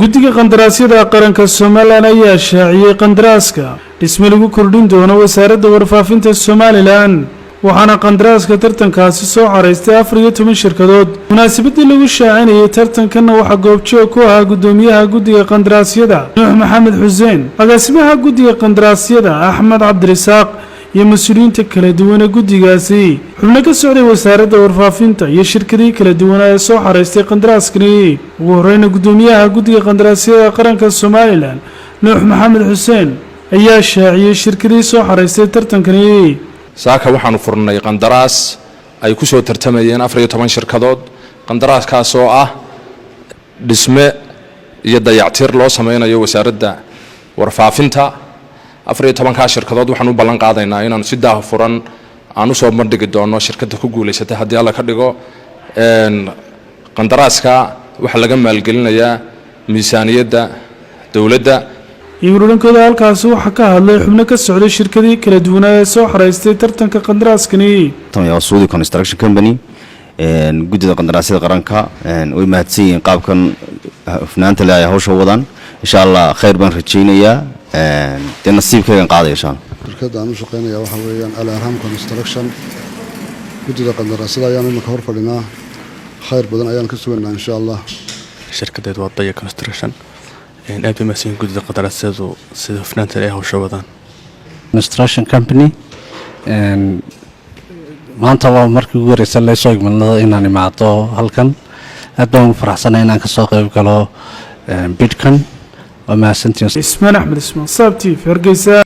guddiga qandaraasyada qaranka Soomaaliland ayaa shaaciyay qandaraaska dhisme lagu kordhin doono wasaaradda warfaafinta Soomaaliland waxaana qandaraaska tartankaasi soo xareystay 14 shirkadood munaasabadii lagu shaacinayay tartankan waxa goobjoog ku ahaa gudoomiyaha guddiga qandaraasyada Maxamed Xuseen agaasimaha guddiga qandaraasyada Axmed Cabdirasaaq iyo mas'uuliyiinta kala duwan ee guddigaasi xubno ka socday wasaaradda warfaafinta iyo shirkadii kala duwan ee soo xareystay qandaraaskani ugu horreeyna gudoomiyaha guddiga qandaraasyada qaranka Soomaaliland Maxamed Xuseen ayaa shaaciyay shirkadii soo xareystay tartankani saaka waxaanu furnay qandaraas ay ku soo tartamayeen 14 shirkadood qandaraaskaas oo ah dhisme iyo dayactir loo sameeyo wasaaradda warfaafinta 14 shirkadood waxaanu ballan qaadaynaa inaan si daahfuran aan u soo bandhigi doono shirkadda ku guuleysatay haddii alla ka dhigo qandaraaska waxa laga maalgelinayaa miisaaniyadda dawladda iibrulinkooda halkaas waxa ka hadlay xubno ka socday shirkadii kala duwan ee soo xareystay tartanka qandaraaskani Xukumada Construction Company guddida qandaraasyada qaranka way mahadsan qaabkan hufnaanta leh ay hawsha wadaan insha Allah khayr baan rajaynayaa nasiibkaygan qaaday insha Allah shirkadda aan u shaqeynaya waxa weeyaan Arimo Construction guddida qandaraasyada ayaan imika hor fadhinaa khayr badan ayaan ka suganaa insha Allah shirkadda wadaya construction aad bay mas'uulin guddida qandaraasyadu sida hufnaanta leh hawsha wadaan construction company maanta waa markii ugu horeysay la soo igmalnaa inaan imaado halkan aad baan u faraxsanahay inaan ka soo qayb galo bidkan وما سنتين اسمان أحمد اسمان صابتي في هرقيسة